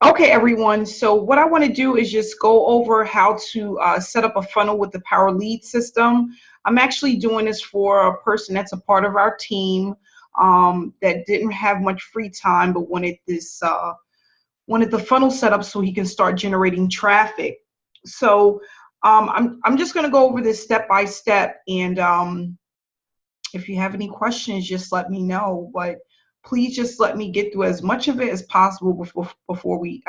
Okay, everyone. So what I want to do is just go over how to set up a funnel with the Power Lead system. I'm actually doing this for a person that's a part of our team that didn't have much free time, but wanted the funnel set up so he can start generating traffic. So I'm just going to go over this step by step, and if you have any questions, just let me know. But please just let me get through as much of it as possible before we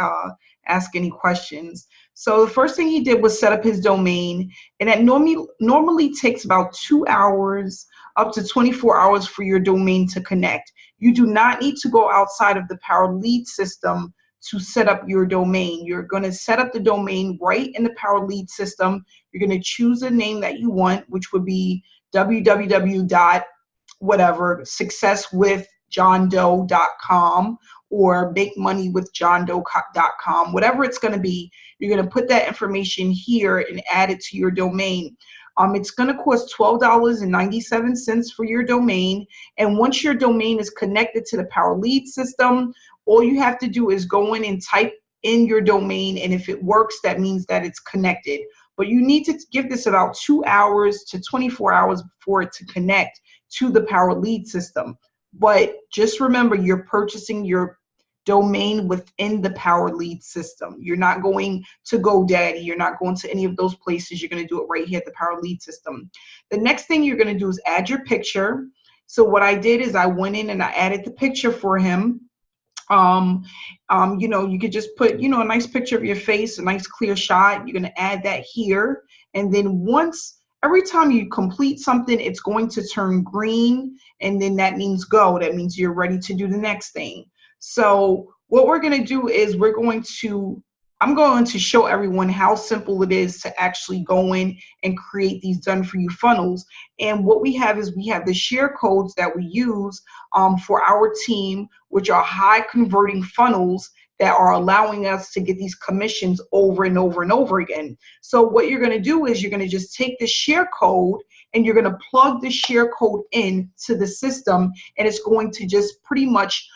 ask any questions. So the first thing he did was set up his domain, and that normally takes about 2 hours up to 24 hours for your domain to connect. You do not need to go outside of the Power Lead system to set up your domain. You're going to set up the domain right in the Power Lead system. You're going to choose a name that you want, which would be www dot whatever successwithjohndoe.com or makemoneywithjohndoe.com, whatever it's going to be. You're going to put that information here and add it to your domain. It's going to cost $12.97 for your domain, and once your domain is connected to the Power Lead system, all you have to do is go in and type in your domain, and if it works, that means that it's connected. But you need to give this about 2 hours to 24 hours for it to connect to the Power Lead system. But just remember, you're purchasing your domain within the Power Lead system. You're not going to GoDaddy. You're not going to any of those places. You're going to do it right here at the Power Lead system. The next thing you're going to do is add your picture. So what I did is I went in and I added the picture for him. You could just put, a nice picture of your face, a nice clear shot. You're going to add that here. And then every time you complete something, it's going to turn green. And then that means go. That means you're ready to do the next thing. So what we're going to do is I'm going to show everyone how simple it is to actually go in and create these done for you funnels. And what we have is we have the share codes that we use for our team, which are high converting funnels that are allowing us to get these commissions over and over and over again. So what you're going to do is you're going to just take the share code and you're going to plug the share code in to the system, and it's going to just pretty much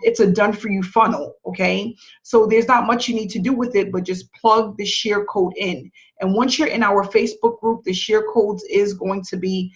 it's a done for you funnel. Okay, so there's not much you need to do with it, but just plug the share code in. And once you're in our Facebook group, the share codes is going to be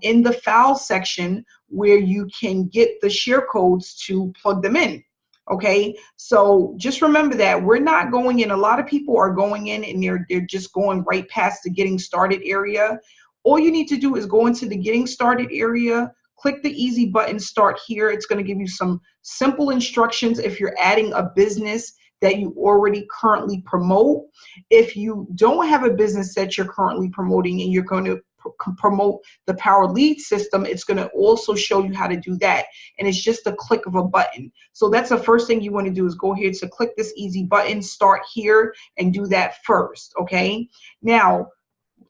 in the file section where you can get the share codes to plug them in. Okay, so just remember that we're not going in. A lot of people are going in and they're just going right past the getting started area. All you need to do is go into the getting started area, click the easy button, start here. It's going to give you some simple instructions if you're adding a business that you already currently promote. If you don't have a business that you're currently promoting and you're going to promote the Power Lead system, it's going to also show you how to do that. And it's just a click of a button. So that's the first thing you want to do is go here to click this easy button, start here, and do that first. Okay. Now,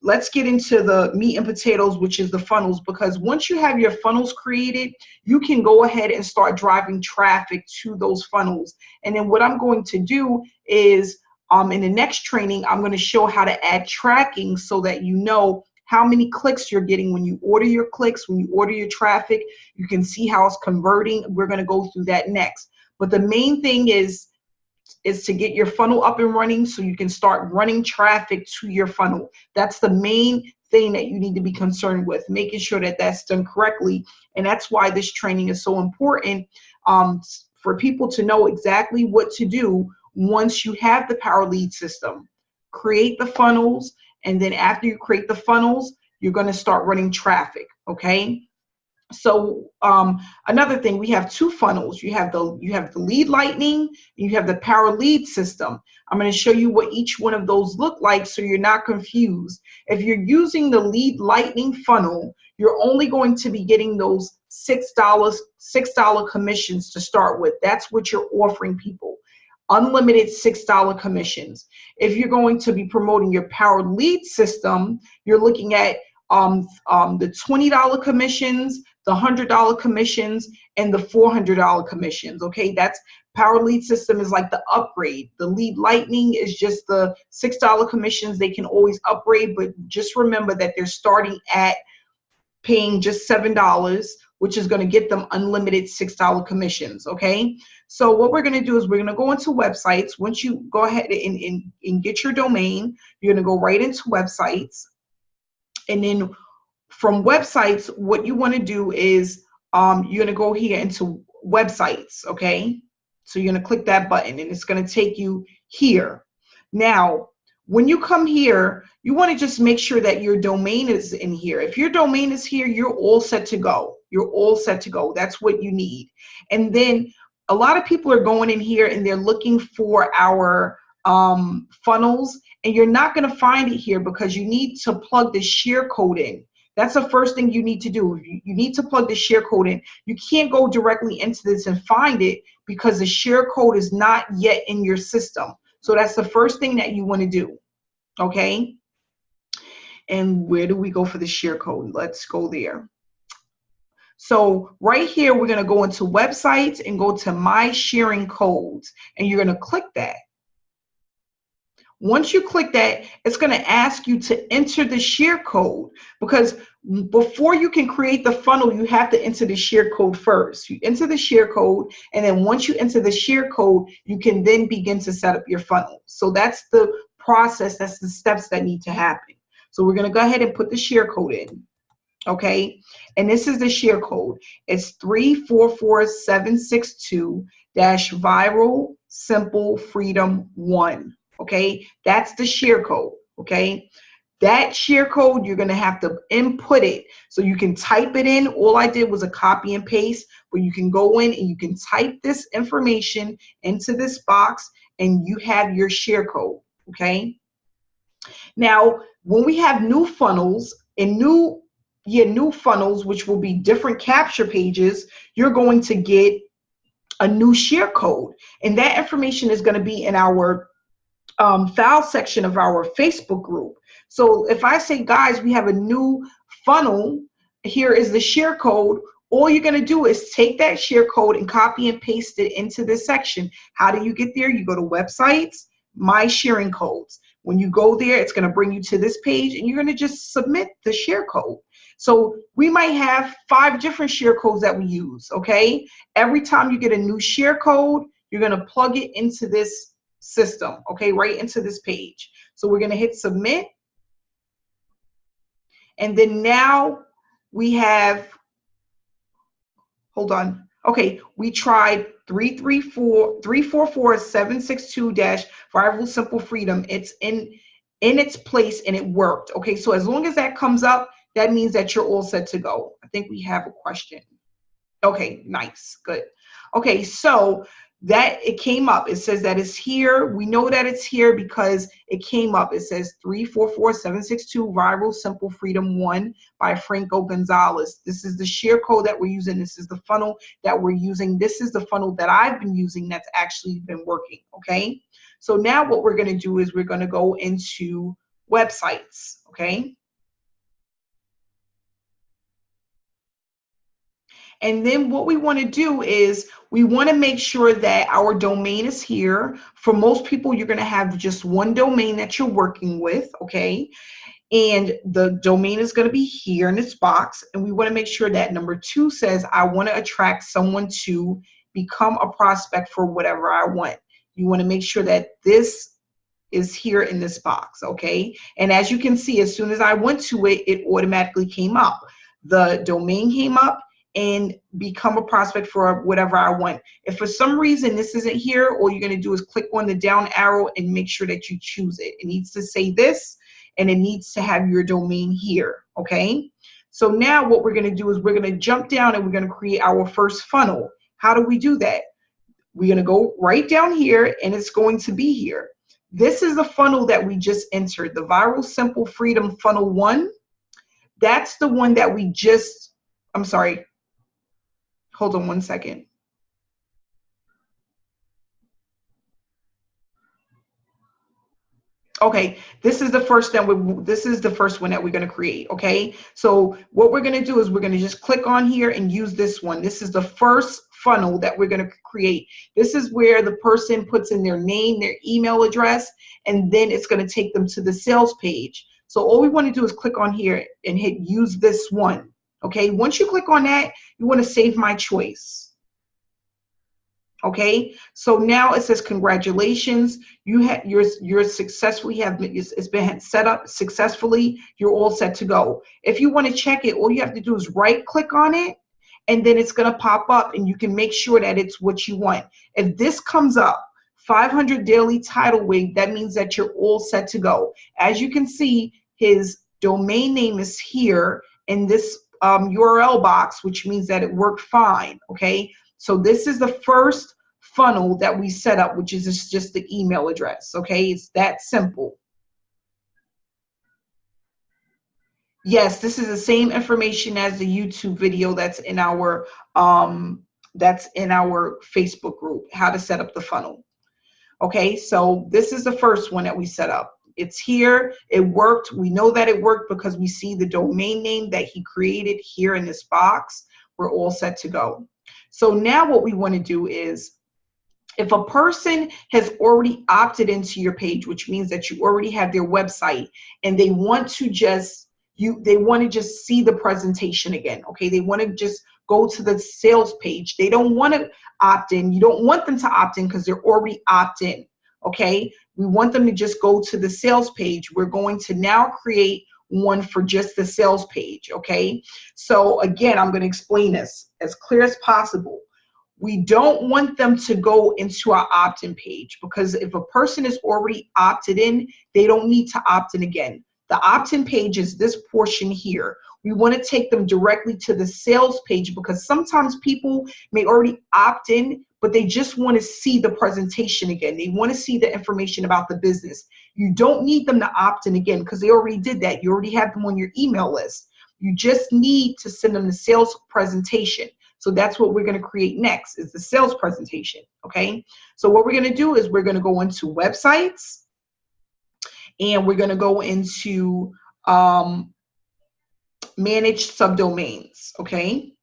let's get into the meat and potatoes, which is the funnels, because once you have your funnels created, you can go ahead and start driving traffic to those funnels. And then what I'm going to do is in the next training, I'm going to show how to add tracking so that you know how many clicks you're getting when you order your clicks, when you order your traffic. You can see how it's converting. We're going to go through that next. But the main thing is to get your funnel up and running so you can start running traffic to your funnel. That's the main thing that you need to be concerned with, making sure that that's done correctly. And that's why this training is so important, for people to know exactly what to do once you have the Power Lead system. Create the funnels, and then after you create the funnels, you're going to start running traffic. Okay. So another thing, we have two funnels. You have the lead lightning, and you have the Power Lead system. I'm going to show you what each one of those look like so you're not confused. If you're using the lead lightning funnel, you're only going to be getting those $6 commissions to start with. That's what you're offering people. Unlimited $6 commissions. If you're going to be promoting your Power Lead system, you're looking at the $20 commissions, the $100 commissions, and the $400 commissions. Okay, that's Power Lead system is like the upgrade. The Lead Lightning is just the $6 commissions. They can always upgrade, but just remember that they're starting at paying just $7 which is going to get them unlimited $6 commissions. Okay, so what we're going to do is we're going to go into websites. Once you go ahead and get your domain, you're going to go right into websites. And then from websites, what you want to do is you're going to go here into websites. Okay, so you're going to click that button and it's going to take you here. Now, when you come here, you want to just make sure that your domain is in here. If your domain is here, you're all set to go. You're all set to go. That's what you need. And then a lot of people are going in here and they're looking for our funnels, and you're not going to find it here because you need to plug the share code in. That's the first thing you need to do. You need to plug the share code in. You can't go directly into this and find it because the share code is not yet in your system. So that's the first thing that you want to do. Okay. And where do we go for the share code? Let's go there. So right here, we're going to go into websites and go to my sharing codes, and you're going to click that. Once you click that, it's going to ask you to enter the share code, because before you can create the funnel, you have to enter the share code first. You enter the share code, and then once you enter the share code, you can then begin to set up your funnel. So that's the process, that's the steps that need to happen. So we're going to go ahead and put the share code in. Okay, and this is the share code. It's 344762-viral simple freedom 1. Okay, that's the share code. Okay, that share code, you're going to have to input it. So you can type it in. All I did was a copy and paste, but you can go in and you can type this information into this box and you have your share code. Okay, now when we have new funnels and new funnels, which will be different capture pages, you're going to get a new share code, and that information is going to be in our file section of our Facebook group. So if I say, guys, we have a new funnel, here is the share code, all you're going to do is take that share code and copy and paste it into this section. How do you get there? You go to websites, my sharing codes. When you go there, it's going to bring you to this page, and you're going to just submit the share code. So we might have 5 different share codes that we use. Okay, every time you get a new share code, you're going to plug it into this system, okay, right into this page. So we're going to hit submit, and then now we have, hold on, okay, we tried 344762-viral simple freedom. It's in its place and it worked. Okay, so as long as that comes up, that means that you're all set to go. I think we have a question. Okay, nice, good. Okay, so that it came up. It says that it's here. We know that it's here because it came up. It says 344762 viral simple freedom 1 by Franco Gonzalez. This is the share code that we're using. This is the funnel that we're using. This is the funnel that I've been using that's actually been working. Okay, so now what we're going to do is we're going to go into websites. Okay, and then what we want to do is we want to make sure that our domain is here. For most people, you're going to have just one domain that you're working with, okay? And the domain is going to be here in this box. And we want to make sure that number 2 says, I want to attract someone to become a prospect for whatever I want. You want to make sure that this is here in this box, okay? And as you can see, as soon as I went to it, it automatically came up. The domain came up, and become a prospect for whatever I want. If for some reason this isn't here, all you're going to do is click on the down arrow and make sure that you choose it. It needs to say this, and it needs to have your domain here, okay? So now what we're going to do is we're going to jump down and we're going to create our first funnel. How do we do that? We're going to go right down here, and it's going to be here. This is the funnel that we just entered, the Viral Simple Freedom Funnel 1. That's the one that we just, I'm sorry, hold on one second. Okay, this is the first one. This is the first one that we're going to create. Okay, so what we're going to do is we're going to just click on here and use this one. This is the first funnel that we're going to create. This is where the person puts in their name, their email address, and then it's going to take them to the sales page. So all we want to do is click on here and hit use this one. Okay, once you click on that, you want to save my choice. Okay, so now it says congratulations, you're successfully it's been set up successfully, you're all set to go. If you want to check it, all you have to do is right click on it, and then it's going to pop up and you can make sure that it's what you want. If this comes up 500 daily title wig, that means that you're all set to go. As you can see, his domain name is here in this URL box, which means that it worked fine. Okay, so this is the first funnel that we set up, which is just the email address. Okay, it's that simple. Yes, this is the same information as the YouTube video that's in our Facebook group, how to set up the funnel. Okay, so this is the first one that we set up. It's here, it worked. We know that it worked because we see the domain name that he created here in this box. We're all set to go. So now what we want to do is, if a person has already opted into your page, which means that you already have their website, and they want to just see the presentation again. Okay, they want to just go to the sales page. They don't want to opt in. You don't want them to opt in because they're already opt-in. Okay, we want them to just go to the sales page. We're going to now create one for just the sales page. Okay, so again, I'm going to explain this as clear as possible. We don't want them to go into our opt-in page, because if a person is already opted in, they don't need to opt in again. The opt-in page is this portion here. We want to take them directly to the sales page, because sometimes people may already opt in, but they just want to see the presentation again. They want to see the information about the business. You don't need them to opt in again because they already did that. You already have them on your email list. You just need to send them the sales presentation. So that's what we're going to create next, is the sales presentation. Okay, so what we're going to do is we're going to go into websites, and we're going to go into manage subdomains. Okay,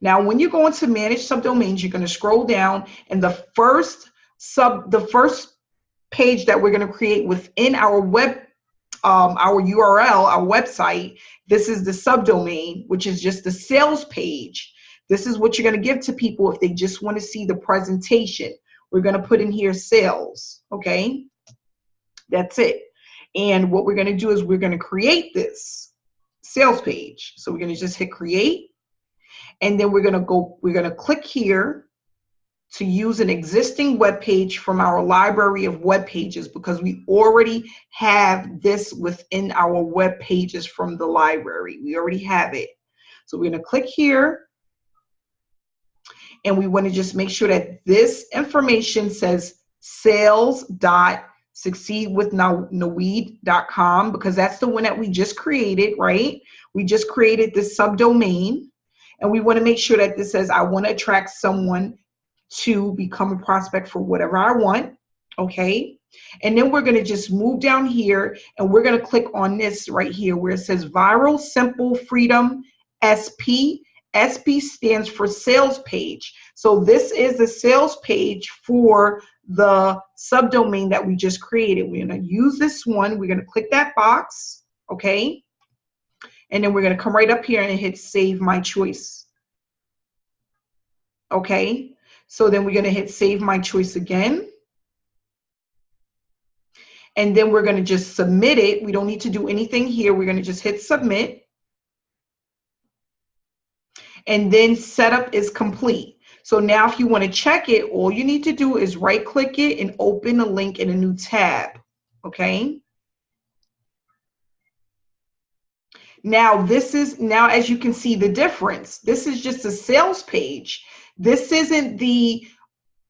now when you go into manage subdomains, you're going to scroll down, and the first page that we're going to create within our our URL, our website, this is the subdomain, which is just the sales page. This is what you're going to give to people if they just want to see the presentation. We're going to put in here sales. Okay, that's it. And what we're going to do is we're going to create this sales page. So we're going to just hit create, and then we're going to click here to use an existing web page from our library of web pages, because we already have this within our web pages from the library. We already have it. So we're going to click here, and we want to just make sure that this information says sales.succeedwithnaweed.com, because that's the one that we just created, right? We just created this subdomain, and we want to make sure that this says I want to attract someone to become a prospect for whatever I want. Okay, and then we're going to just move down here, and we're going to click on this right here where it says Viral Simple Freedom SP. SP stands for sales page. So this is the sales page for the subdomain that we just created. We're going to use this one. We're going to click that box. Okay, and then we're going to come right up here and hit Save My Choice. Okay, so then we're going to hit Save My Choice again. And then we're going to just submit it. We don't need to do anything here. We're going to just hit Submit. And then setup is complete. So now if you want to check it, all you need to do is right click it and open a link in a new tab. Okay. Now as you can see the difference. This is just a sales page. This isn't the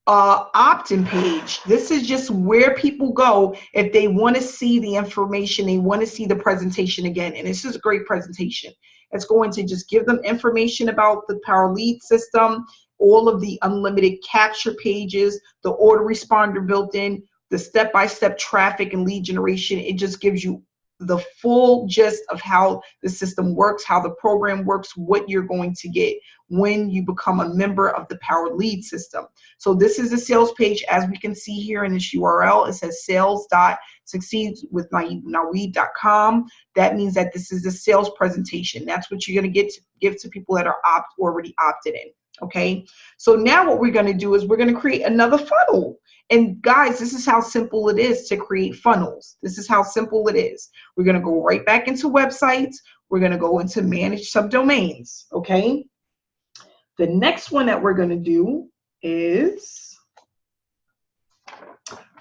opt-in page. This is just where people go if they want to see the information, they want to see the presentation again. And this is a great presentation. It's going to just give them information about the Power Lead system, all of the unlimited capture pages, the autoresponder built in, the step-by-step traffic and lead generation. It just gives you the full gist of how the system works, how the program works, what you're going to get when you become a member of the Power Lead system. So this is the sales page. As we can see here in this URL, it says sales.succeedwithnaweed.com. That means that this is the sales presentation. That's what you're going to give to people that are already opted in. Okay, so now what we're going to do is we're going to create another funnel. And guys, this is how simple it is to create funnels. This is how simple it is. We're going to go right back into websites. We're going to go into manage subdomains. Okay, the next one that we're going to do is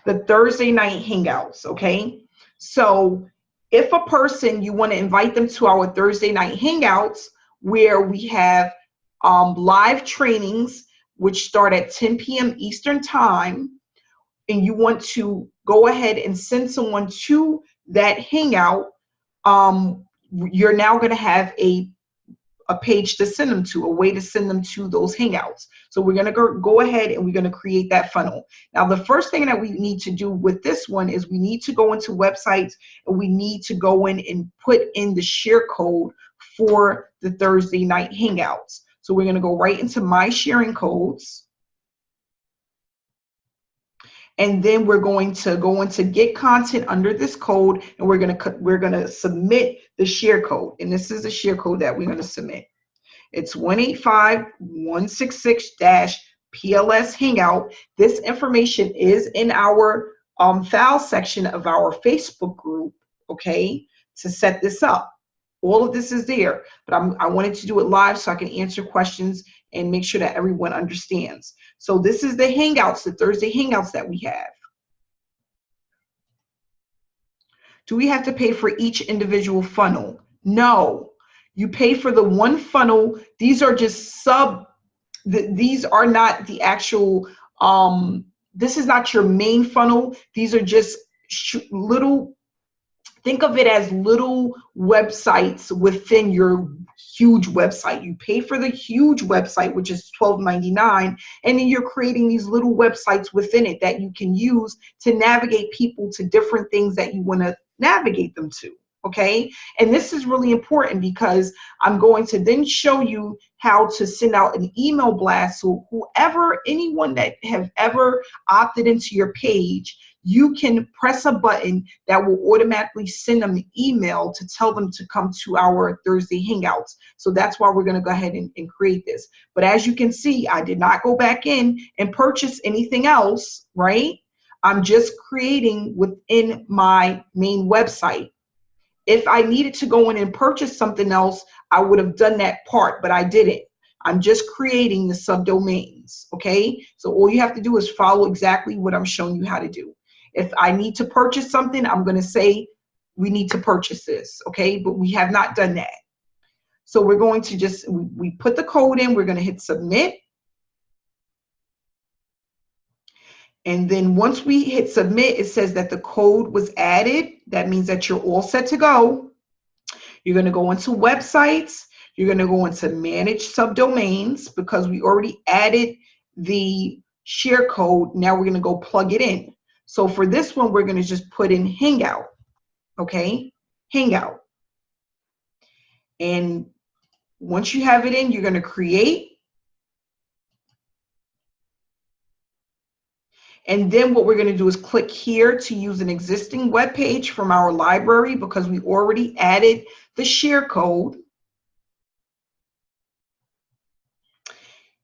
the Thursday night hangouts. Okay, so if a person, you want to invite them to our Thursday night hangouts, where we have live trainings which start at 10 p.m. Eastern time, and you want to go ahead and send someone to that hangout, you're now going to have a page to send them to, a way to send them to those hangouts. So we're going to go ahead and we're going to create that funnel. Now, the first thing that we need to do with this one is we need to go into websites, and we need to go in and put in the share code for the Thursday night hangouts. So we're going to go right into my sharing codes. And then we're going to go into get content under this code, and we're going to submit the share code. And this is the share code that we're going to submit. It's 185166-PLS Hangout. This information is in our file section of our Facebook group, okay, to set this up. All of this is there, but I wanted to do it live so I can answer questions and make sure that everyone understands. So this is the Hangouts, the Thursday Hangouts that we have. Do we have to pay for each individual funnel? No. You pay for the one funnel. These are just these are not the actual, this is not your main funnel. These are just little, think of it as little websites within your huge website. You pay for the huge website, which is $12.99, and then you're creating these little websites within it that you can use to navigate people to different things that you want to navigate them to. Okay, and this is really important because I'm going to then show you how to send out an email blast. So anyone that have ever opted into your page, you can press a button that will automatically send them an email to tell them to come to our Thursday Hangouts. So that's why we're going to go ahead and create this. But as you can see, I did not go back in and purchase anything else, right? I'm just creating within my main website. If I needed to go in and purchase something else, I would have done that part, but I didn't. I'm just creating the subdomains, okay? So all you have to do is follow exactly what I'm showing you how to do. If I need to purchase something, I'm going to say we need to purchase this, okay? But we have not done that. So we're going to just, we put the code in, we're going to hit submit. And then once we hit submit, it says that the code was added. That means that you're all set to go. You're going to go into websites. You're going to go into manage subdomains because we already added the share code. Now we're going to go plug it in. So for this one, we're going to just put in Hangout. Okay, Hangout. And once you have it in, you're going to create. And then what we're going to do is click here to use an existing web page from our library because we already added the share code.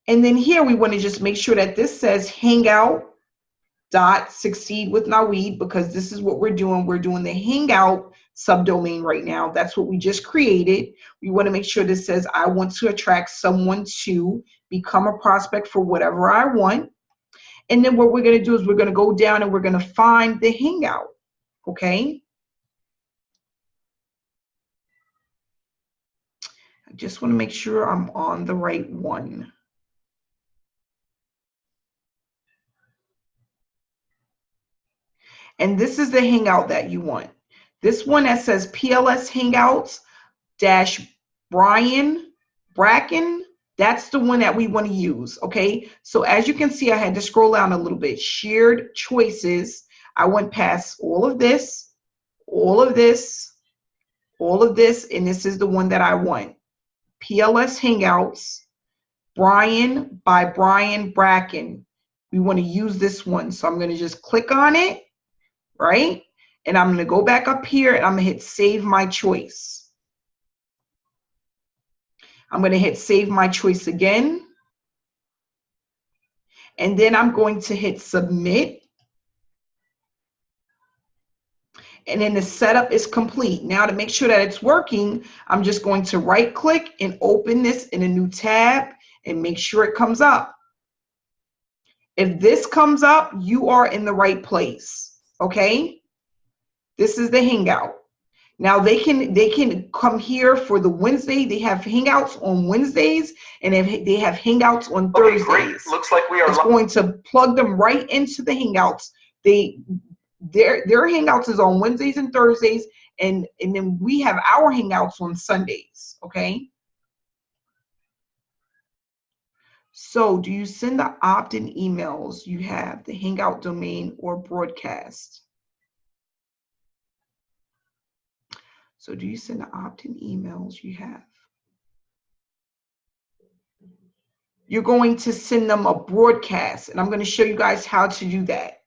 And then here we want to just make sure that this says hangout.succeedwithnaweed because this is what we're doing. We're doing the Hangout subdomain right now. That's what we just created. We want to make sure this says I want to attract someone to become a prospect for whatever I want. And then what we're going to do is we're going to go down and we're going to find the Hangout, okay? I just want to make sure I'm on the right one. And this is the Hangout that you want. This one that says PLS Hangouts -Bracken. That's the one that we want to use, okay? So as you can see, I had to scroll down a little bit. Shared choices. I went past all of this, all of this, and this is the one that I want. PLS Hangouts, Brian by Brian Bracken. We want to use this one. So I'm going to just click on it, right? And I'm going to go back up here and I'm going to hit Save My Choice. I'm going to hit Save My Choice again. And then I'm going to hit Submit. And then the setup is complete. Now to make sure that it's working, I'm just going to right click and open this in a new tab and make sure it comes up. If this comes up, you are in the right place, okay? This is the Hangout. Now they can come here for the Wednesday. They have Hangouts on Wednesdays, and they have Hangouts on Thursdays. Great. Looks like we are. It's going to plug them right into the Hangouts. Their Hangouts is on Wednesdays and Thursdays, and then we have our Hangouts on Sundays, okay? So do you send the opt-in emails you have, the Hangout domain or broadcast? So do you send the opt-in emails you have? You're going to send them a broadcast, and I'm going to show you guys how to do that.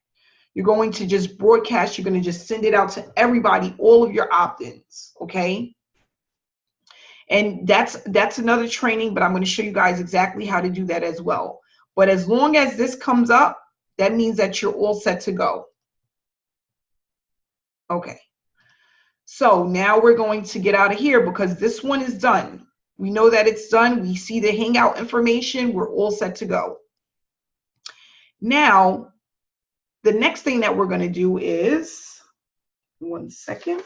You're going to just broadcast. You're going to just send it out to everybody, all of your opt-ins, okay? And that's another training, but I'm going to show you guys exactly how to do that as well. But as long as this comes up, that means that you're all set to go. Okay. So now we're going to get out of here because this one is done. We know that it's done. We see the Hangout information. We're all set to go. Now, the next thing that we're going to do is, one second.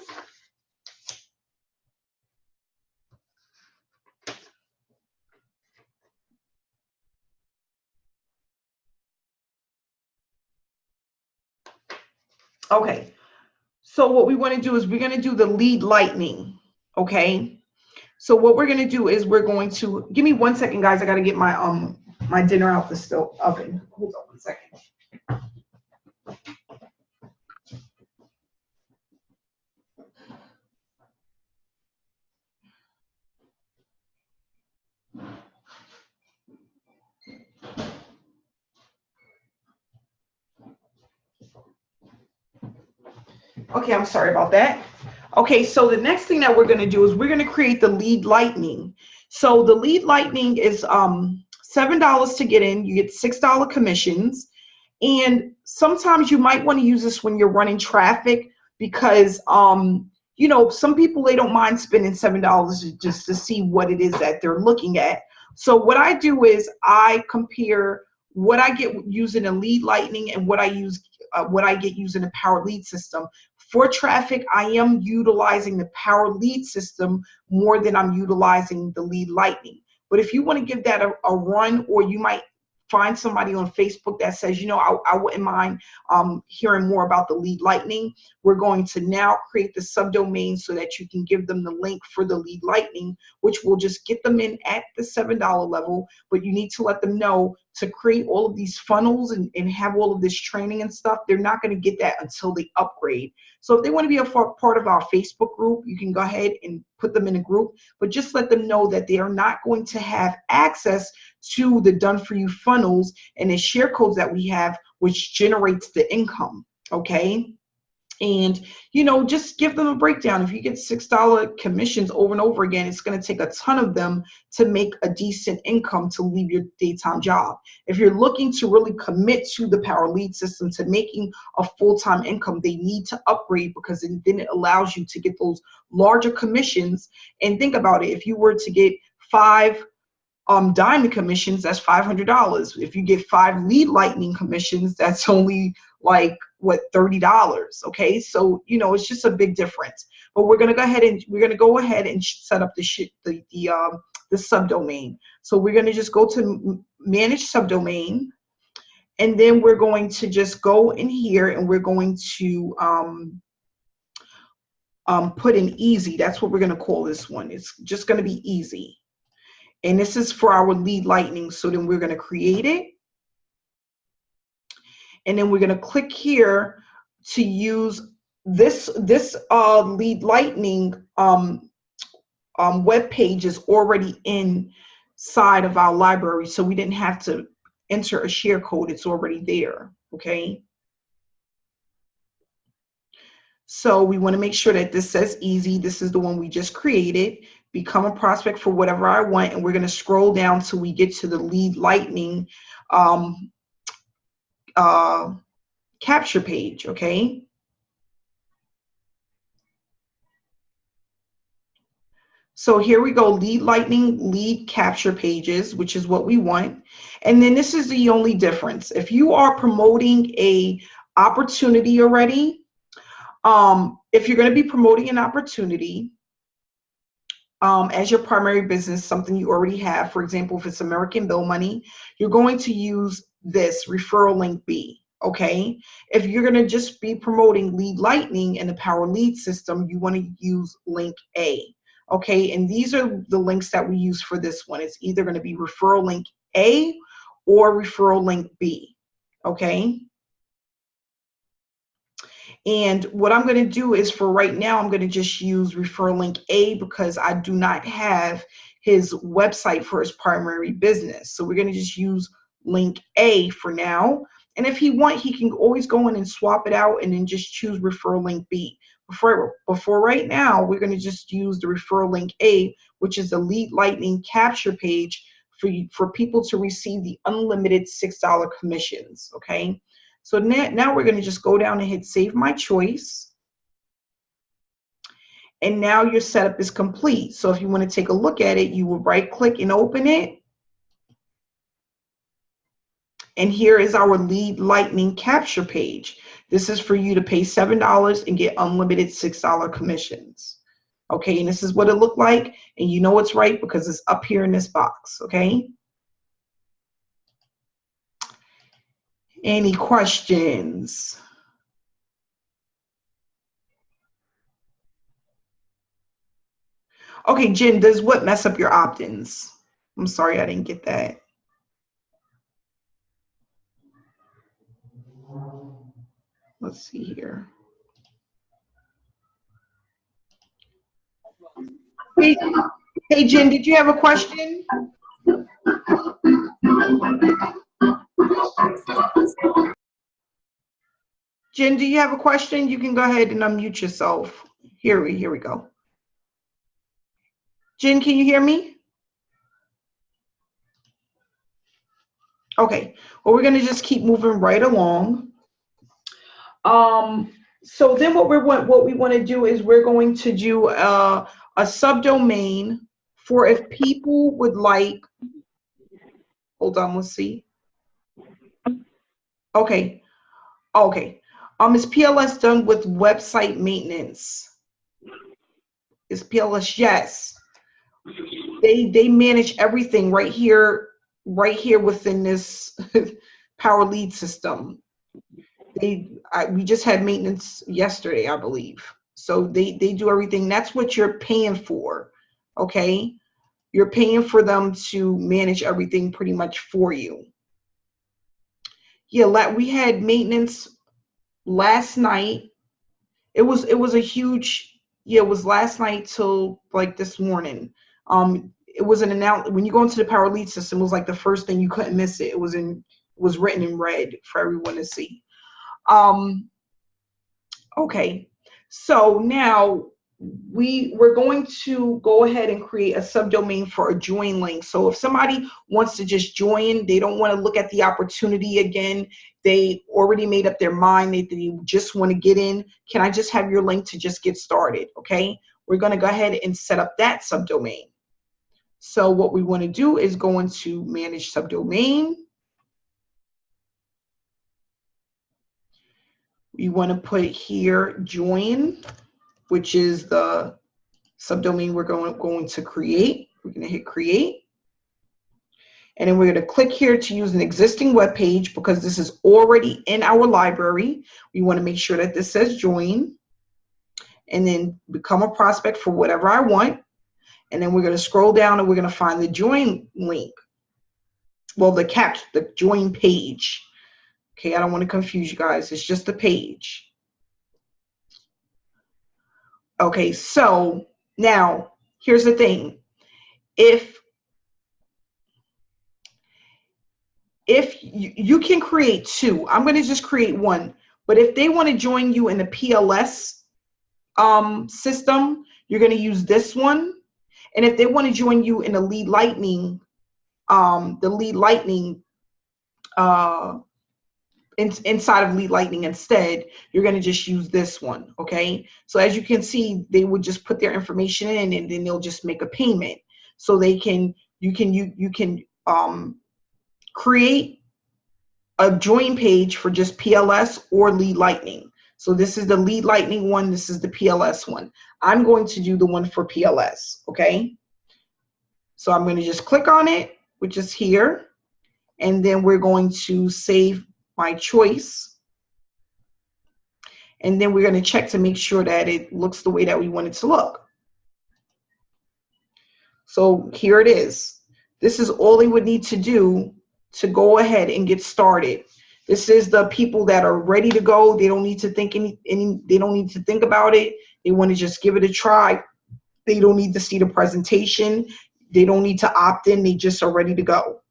Okay, so what we want to do is we're going to do the lead lightning, okay? So what we're going to do is we're going to, give me 1 second, guys. I got to get my my dinner out the stove oven. Hold on 1 second. Okay, I'm sorry about that. Okay, so the next thing that we're going to do is we're going to create the lead lightning. So the lead lightning is $7 to get in. You get $6 commissions. And sometimes you might want to use this when you're running traffic because, you know, some people, they don't mind spending $7 just to see what it is that they're looking at. So what I do is I compare what I get using a lead lightning and what I get using a power lead system. For traffic, I am utilizing the power lead system more than I'm utilizing the lead lightning. But if you want to give that a run, or you might find somebody on Facebook that says, you know, I wouldn't mind hearing more about the lead lightning, we're going to now create the subdomain so that you can give them the link for the lead lightning, which will just get them in at the $7 level. But you need to let them know to create all of these funnels and have all of this training and stuff. They're not going to get that until they upgrade. So if they want to be a part of our Facebook group, you can go ahead and put them in a group, but just let them know that they are not going to have access to the done for you funnels and the share codes that we have, which generates the income, okay? And, you know, just give them a breakdown. If you get $6 commissions over and over again, it's going to take a ton of them to make a decent income to leave your daytime job. If you're looking to really commit to the power lead system, to making a full-time income, they need to upgrade, because then it allows you to get those larger commissions. And think about it. If you were to get 5 diamond commissions, that's $500. If you get 5 lead lightning commissions, that's only like, what, $30. Okay, so you know, it's just a big difference. But we're gonna go ahead and set up the subdomain. So we're gonna just go to manage subdomain, and then we're going to just go in here and we're going to put in easy. That's what we're gonna call this one. It's just gonna be easy. And this is for our lead lightning. So then we're going to create it. And then we're going to click here to use this Lead Lightning web page is already inside of our library, so we didn't have to enter a share code. It's already there. Okay. So we want to make sure that this says easy. This is the one we just created. Become a prospect for whatever I want, and we're going to scroll down till we get to the Lead Lightning capture page. Okay. So here we go, Lead Lightning lead capture pages, which is what we want. And then this is the only difference. If you are promoting a opportunity already, if you're going to be promoting an opportunity as your primary business, something you already have, for example, if it's American Bill Money, you're going to use this referral link B. Okay. If you're going to just be promoting Lead Lightning and the Power Lead system, you want to use link A. Okay, and these are the links that we use for this one. It's either going to be referral link A or referral link B. Okay. And what I'm going to do is, for right now, I'm going to just use referral link A because I do not have his website for his primary business. So we're going to just use link A for now. And if he wants, he can always go in and swap it out and then just choose referral link B. Before right now, we're going to just use the referral link A, which is the Lead Lightning capture page for people to receive the unlimited $6 commissions. Okay. So now we're going to just go down and hit Save My Choice. And now your setup is complete. So if you want to take a look at it, you will right click and open it. And here is our Lead Lightning capture page. This is for you to pay $7 and get unlimited $6 commissions. Okay, and this is what it looked like. And you know it's right because it's up here in this box. Okay. Any questions? Okay, Jen, does what mess up your opt-ins? I'm sorry, I didn't get that. Let's see here. Hey, Jen, did you have a question? Jen, do you have a question? You can go ahead and unmute yourself. Here we go. Jen, can you hear me? Okay, well, we're going to just keep moving right along. So then what we want to do is we're going to do a subdomain for if people would like, hold on, let's see. Okay. Is PLS done with website maintenance? Is PLS? Yes. They manage everything right here within this Power Lead system. We just had maintenance yesterday, I believe. So they do everything. That's what you're paying for. Okay. You're paying for them to manage everything pretty much for you. Yeah, we had maintenance last night. It was a huge, yeah, it was last night till like this morning. It was an announcement. When you go into the Power Lead system, it was like the first thing, you couldn't miss it. It was written in red for everyone to see. Okay, so now we're going to go ahead and create a subdomain for a join link. So if somebody wants to just join, they don't want to look at the opportunity again, they already made up their mind, they just want to get in, can I just have your link to just get started? Okay, we're going to go ahead and set up that subdomain. So what we want to do is go into manage subdomain. We want to put here join, which is the subdomain we're going to create. We're going to hit create. And then we're going to click here to use an existing web page because this is already in our library. We want to make sure that this says join. And then become a prospect for whatever I want. And then we're going to scroll down and we're going to find the join link. Well, the join page. Okay, I don't want to confuse you guys. It's just the page. Okay, so now here's the thing. If you can create two, I'm going to just create one. But if they want to join you in the PLS system, you're going to use this one. And if they want to join you in the Lead Lightning, inside of Lead Lightning instead, you're going to just use this one. Okay, so as you can see, they would just put their information in, and then they'll just make a payment. So they can, you can create a join page for just PLS or Lead Lightning. So this is the Lead Lightning one, this is the PLS one. I'm going to do the one for PLS. Okay, so I'm going to just click on it, which is here, and then we're going to save my choice, and then we're going to check to make sure that it looks the way that we want it to look. So here it is. This is all they would need to do to go ahead and get started. This is the people that are ready to go. They don't need to think they don't need to think about it. They want to just give it a try. They don't need to see the presentation. They don't need to opt in. They just are ready to go.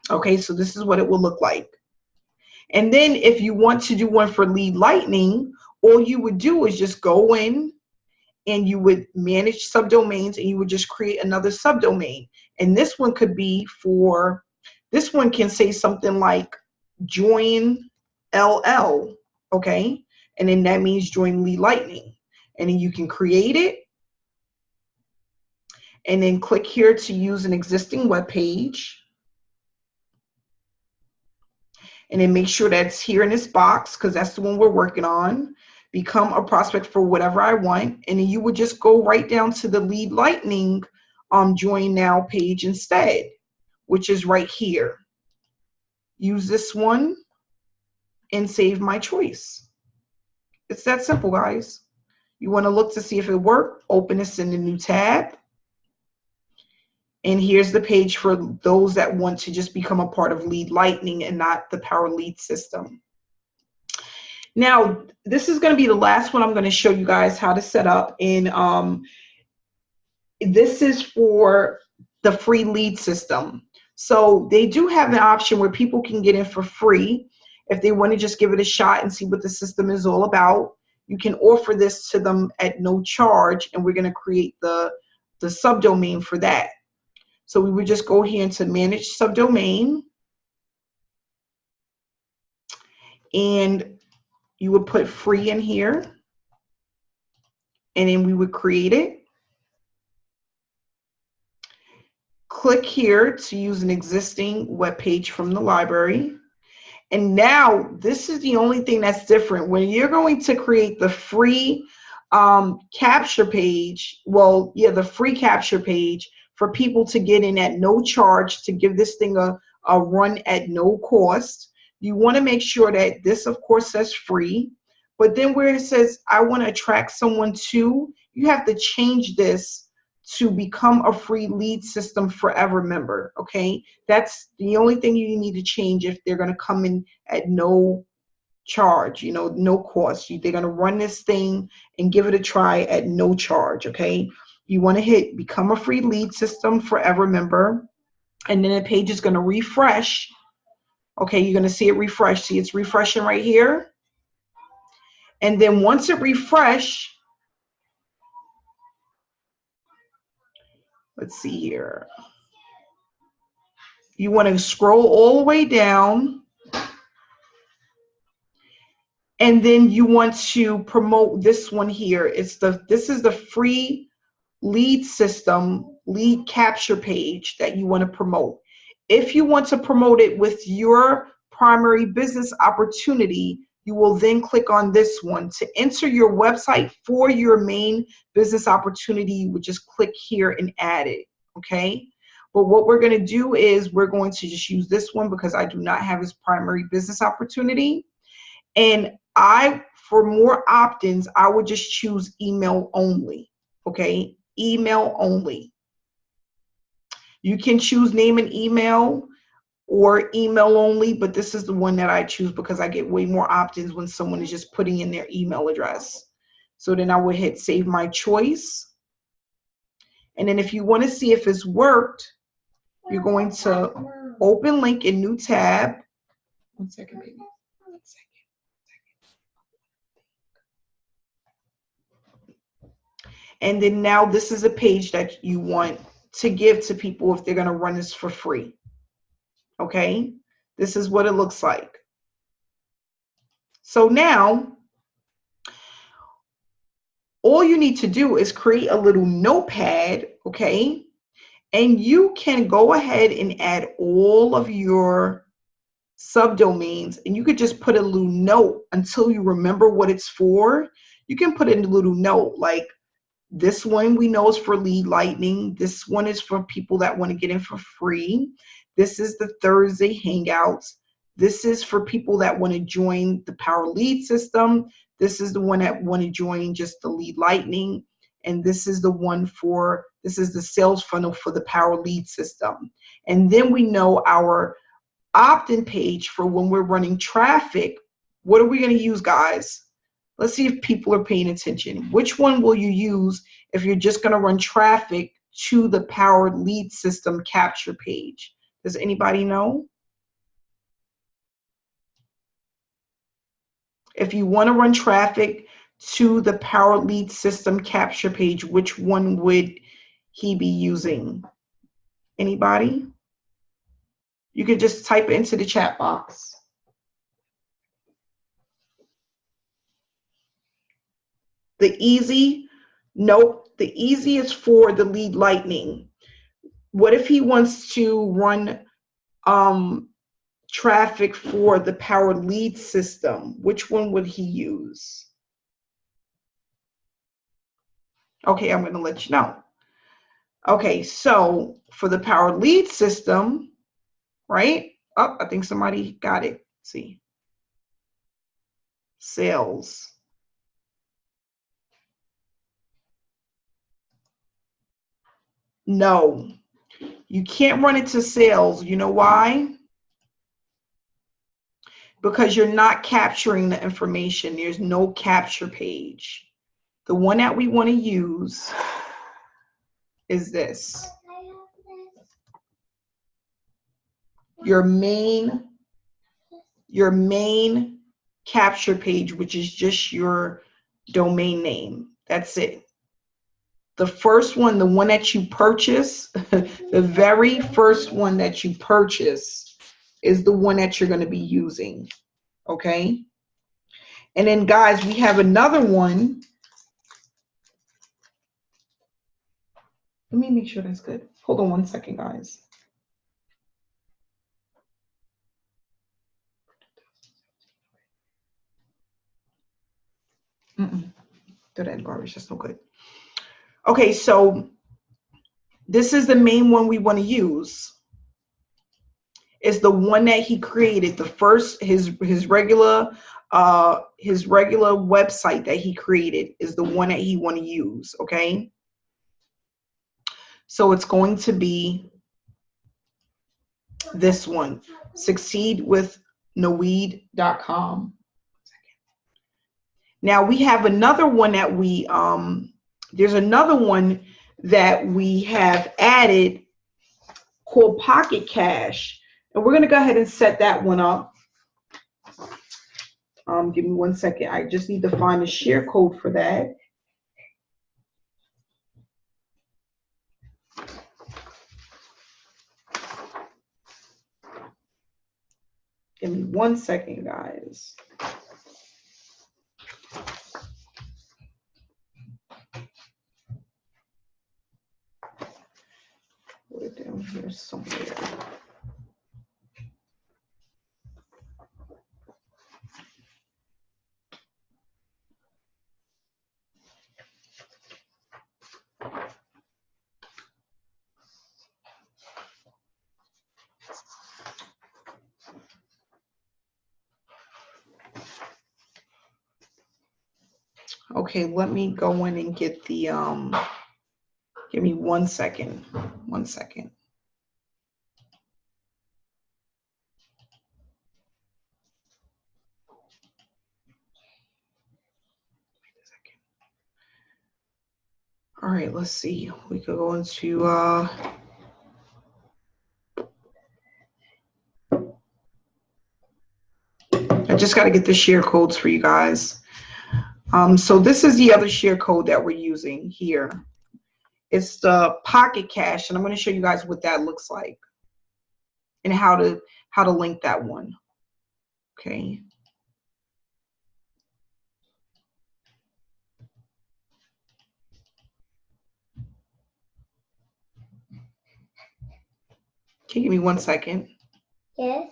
Okay, so this is what it will look like. And then if you want to do one for Lead Lightning, all you would do is just go in and you would manage subdomains, and you would just create another subdomain. And this one could be for, this one can say something like join LL, okay? And then that means join Lead Lightning. And then you can create it, and then click here to use an existing web page. And then make sure that's here in this box, because that's the one we're working on. Become a prospect for whatever I want. And then you would just go right down to the Lead Lightning join now page instead, which is right here. Use this one and save my choice. It's that simple, guys. You want to look to see if it worked, open this in the new tab. And here's the page for those that want to just become a part of Lead Lightning and not the Power Lead system. Now, this is going to be the last one I'm going to show you guys how to set up. And this is for the free lead system. So they do have an option where people can get in for free if they want to just give it a shot and see what the system is all about. You can offer this to them at no charge, and we're going to create the subdomain for that. So we would just go here into manage subdomain, and you would put free in here, and then we would create it. Click here to use an existing web page from the library. And now this is the only thing that's different. When you're going to create the free capture page, well, yeah, the free capture page for people to get in at no charge, to give this thing a run at no cost, you want to make sure that this, of course, says free. But then where it says, I want to attract someone to, you have to change this to become a free lead system forever member, okay? That's the only thing you need to change if they're going to come in at no charge, you know, no cost. They're going to run this thing and give it a try at no charge, okay? You want to hit become a free lead system forever member, and then the page is going to refresh. Okay, you're going to see it refresh. See, it's refreshing right here. And then once it refresh, let's see here. You want to scroll all the way down, and then you want to promote this one here. This is the free lead system, lead capture page that you want to promote. If you want to promote it with your primary business opportunity, you will then click on this one. To enter your website for your main business opportunity, you would just click here and add it, okay? But what we're going to do is we're going to just use this one because I do not have his primary business opportunity. And for more opt-ins, I would just choose email only, okay? Email only. You can choose name and email or email only, but this is the one that I choose because I get way more opt-ins when someone is just putting in their email address. So then I would hit save my choice. And then if you want to see if it's worked, you're going to open link in new tab. One second, baby. One second. And then now this is a page that you want to give to people if they're going to run this for free. Okay, this is what it looks like. So now all you need to do is create a little notepad, okay? And you can go ahead and add all of your subdomains, and you could just put a little note until you remember what it's for. You can put in a little note like, this one we know is for lead lightning. This one is for people that want to get in for free. This is the Thursday Hangouts. This is for people that want to join the Power Lead system. This is the one that want to join just the lead lightning. And this is the one for, this is the sales funnel for the Power Lead system. And then we know our opt-in page for when we're running traffic. What are we going to use, guys? Let's see if people are paying attention. Which one will you use if you're just going to run traffic to the Powered Lead System capture page? Does anybody know? If you want to run traffic to the Powered Lead System capture page, which one would he be using? Anybody? You could just type it into the chat box. The easy, nope, the easy is for the lead lightning. What if he wants to run traffic for the Powered Lead system? Which one would he use? Okay, I'm going to let you know. Okay, so for the Powered Lead system, right? Oh, I think somebody got it. Let's see. Sales. No, you can't run it to sales. You know why? Because you're not capturing the information. There's no capture page. The one that we want to use is this. Your main capture page, which is just your domain name. That's it. The first one, the one that you purchase, the very first one that you purchase is the one that you're going to be using. Okay? And then, guys, we have another one. Let me make sure that's good. Hold on one second, guys. Throw that in garbage. That's no good. Okay, so this is the main one we want to use. It's the one that he created. The first, his regular website that he created is the one that he want to use. Okay. So it's going to be this one, succeedwithnoweed.com. Now we have another one that we, there's another one that we have added called Pocket Cash. And we're going to go ahead and set that one up. Give me 1 second. I just need to find the share code for that. Give me 1 second, guys. Put it down here somewhere. Okay, let me go in and get the, give me 1 second. 1 second. All right, let's see. We could go into I just got to get the share codes for you guys. So this is the other share code that we're using here. It's the Pocket Cash, and I'm going to show you guys what that looks like and how to link that one. Okay. Can you give me 1 second? Yes.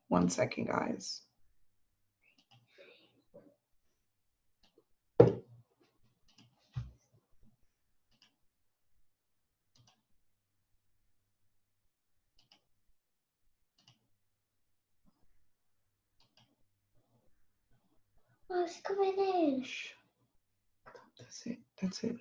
1 second, guys. Oh, it's coming in. That's it. That's it.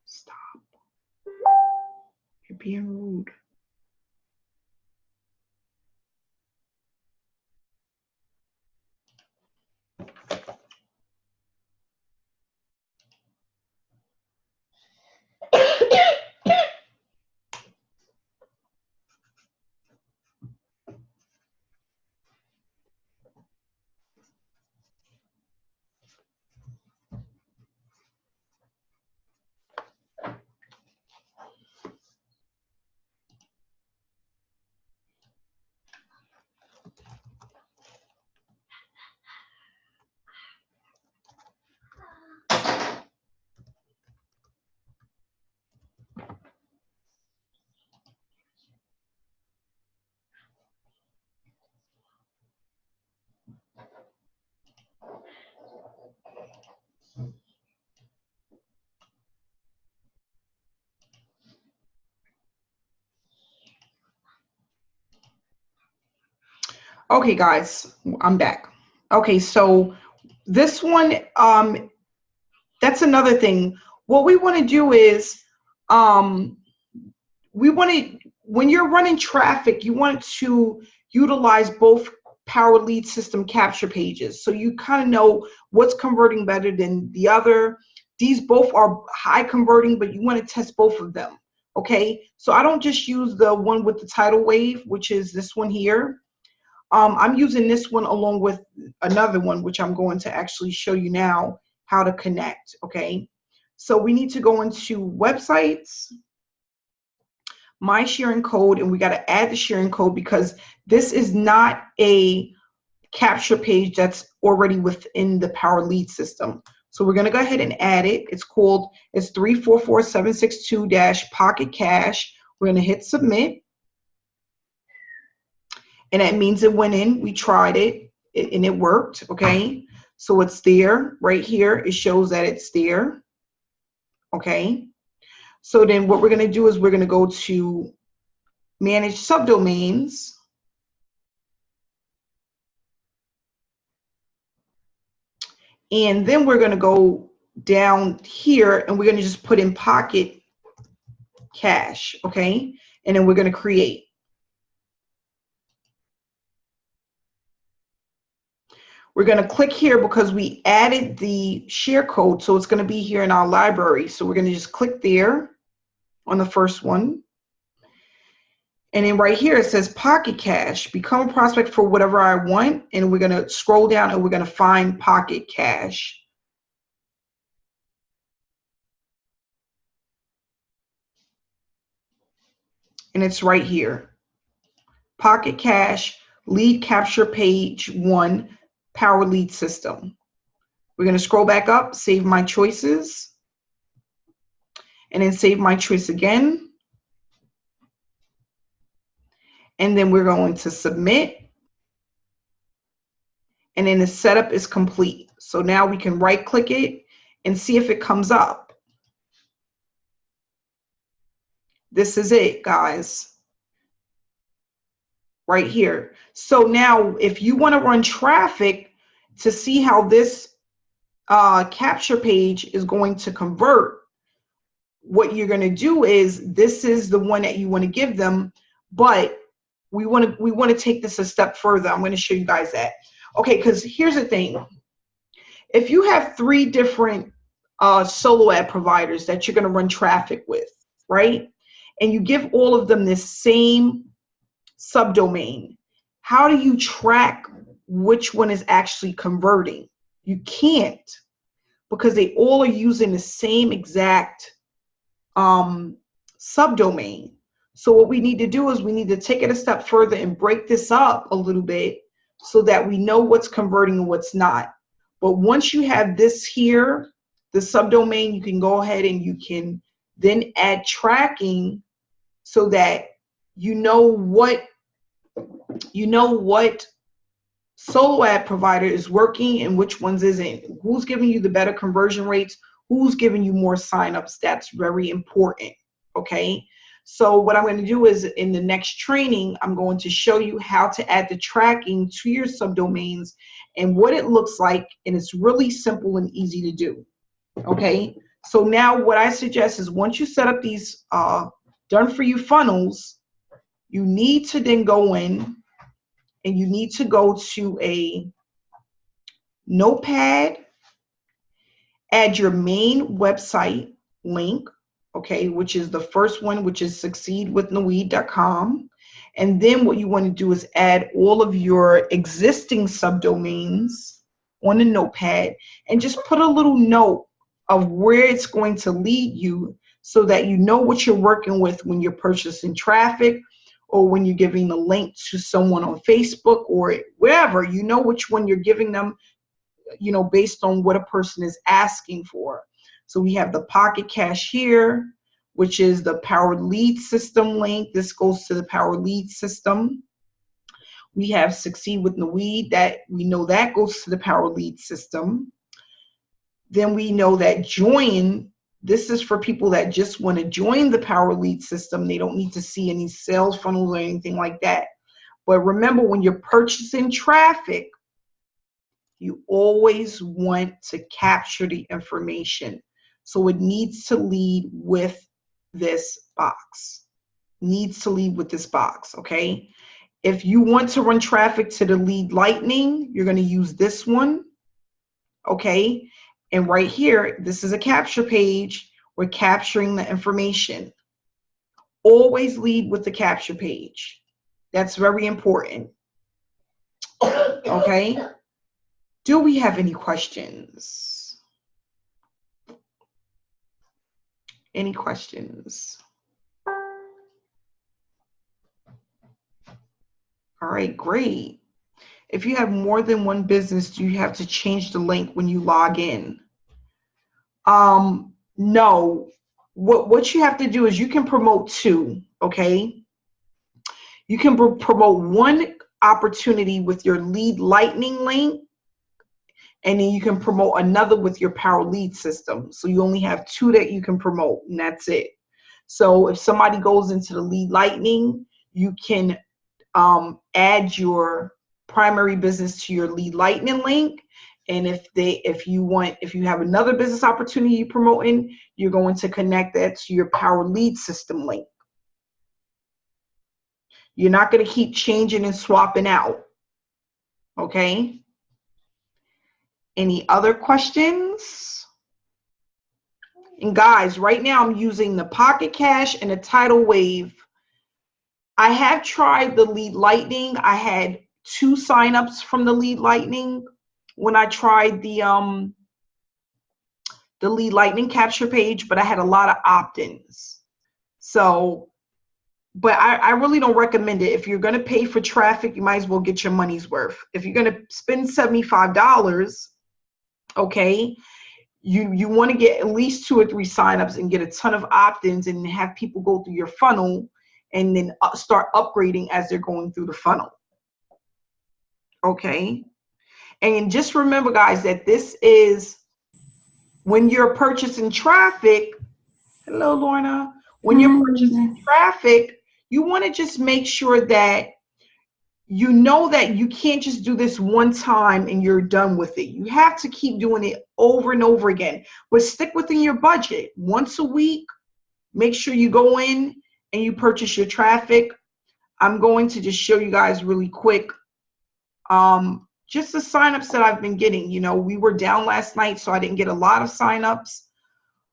Stop. You're being rude. Okay, guys, I'm back. Okay, so this one, that's another thing. What we want to do is, we want to, when you're running traffic, you want to utilize both Power Lead System capture pages. So you kind of know what's converting better than the other. These both are high converting, but you want to test both of them. Okay, so I don't just use the one with the tidal wave, which is this one here. I'm using this one along with another one, which I'm going to actually show you now how to connect. Okay, so we need to go into websites, my sharing code, and we got to add the sharing code because this is not a capture page that's already within the Power Lead system. So we're going to go ahead and add it. It's 344762-Pocket Cash. We're going to hit submit. And that means it went in. We tried it and it worked. Okay. So it's there right here. It shows that it's there. Okay. So then what we're going to do is we're going to go to manage subdomains. And then we're going to go down here and we're going to just put in Pocket Cash. Okay. And then we're going to create. We're going to click here because we added the share code. So it's going to be here in our library. So we're going to just click there on the first one. And then right here it says Pocket Cash, become a prospect for whatever I want. And we're going to scroll down and we're going to find Pocket Cash. And it's right here. Pocket Cash, lead capture page 1, Power Lead System. We're going to scroll back up, save my choices, and then save my choice again. And then we're going to submit. And then the setup is complete. So now we can right click it and see if it comes up. This is it, guys. Right here. So now if you want to run traffic to see how this capture page is going to convert, what you're going to do is, this is the one that you want to give them, but we want to take this a step further. I'm going to show you guys that. Okay, because here's the thing. If you have 3 different solo ad providers that you're going to run traffic with, right? And you give all of them this same subdomain, how do you track which one is actually converting? You can't, because they all are using the same exact subdomain. So what we need to do is we need to take it a step further and break this up a little bit so that we know what's converting and what's not. But once you have this here, the subdomain, you can go ahead and you can then add tracking so that you know what solo ad provider is working and which ones isn't. Who's giving you the better conversion rates? Who's giving you more signups? That's very important. Okay. So what I'm going to do is, in the next training, I'm going to show you how to add the tracking to your subdomains and what it looks like. And it's really simple and easy to do. Okay. So now what I suggest is, once you set up these done for you funnels, you need to then go in and you need to go to a notepad, add your main website link, okay, which is the first one, which is succeedwithnaweed.com. And then what you want to do is add all of your existing subdomains on the notepad and just put a little note of where it's going to lead you so that you know what you're working with when you're purchasing traffic, or when you're giving the link to someone on Facebook or wherever. You know which one you're giving them, you know, based on what a person is asking for. So we have the Pocket Cash here, which is the Powered Lead System link. This goes to the Powered Lead System. We have Succeed with Naweed, that we know that goes to the Powered Lead System. Then we know that Join, this is for people that just want to join the Powered Lead System. They don't need to see any sales funnels or anything like that. But remember, when you're purchasing traffic, you always want to capture the information. So it needs to lead with this box. Needs to lead with this box, okay? If you want to run traffic to the lead lightning, you're going to use this one, okay? And right here, this is a capture page. We're capturing the information. Always lead with the capture page. That's very important, okay? Do we have any questions? Any questions? All right, great. If you have more than one business, do you have to change the link when you log in? No. What you have to do is you can promote 2, okay? You can promote one opportunity with your lead lightning link, and then you can promote another with your Power Lead System. So you only have 2 that you can promote, and that's it. So if somebody goes into the lead lightning, you can add your primary business to your lead lightning link. And if you have another business opportunity you're promoting, you're going to connect that to your Power Lead System link. You're not going to keep changing and swapping out. Okay? Any other questions? And guys, right now I'm using the Pocket Cash and the Tidal Wave. I have tried the lead lightning. I had 2 signups from the lead lightning when I tried the lead lightning capture page, but I had a lot of opt-ins. So, but I really don't recommend it. If you're going to pay for traffic, you might as well get your money's worth. If you're going to spend $75, okay, you want to get at least 2 or 3 signups and get a ton of opt-ins and have people go through your funnel and then start upgrading as they're going through the funnel. Okay. And just remember, guys, that this is when you're purchasing traffic. Hello, Lorna. When you're purchasing traffic, you want to just make sure that you know that you can't just do this one time and you're done with it. You have to keep doing it over and over again, but stick within your budget. Once a week, make sure you go in and you purchase your traffic. I'm going to just show you guys really quick just the signups that I've been getting. You know, we were down last night, so I didn't get a lot of signups,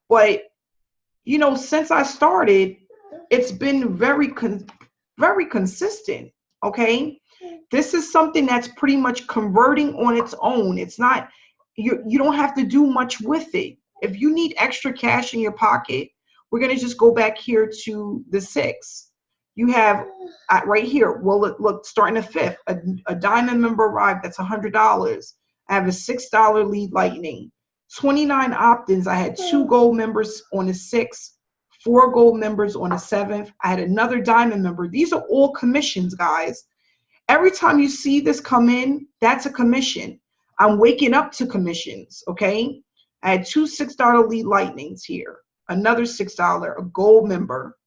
but you know, since I started, it's been very consistent. Okay, this is something that's pretty much converting on its own. It's not, you don't have to do much with it. If you need extra cash in your pocket, we're going to just go back here to the 6. You have right here, well, look, starting the 5th, a diamond member arrived, that's $100. I have a $6 lead lightning, 29 opt-ins. I had 2 gold members on the 6th, 4 gold members on the 7th. I had another diamond member. These are all commissions, guys. Every time you see this come in, that's a commission. I'm waking up to commissions, okay? I had 2 $6 lead lightnings here, another $6, a gold member,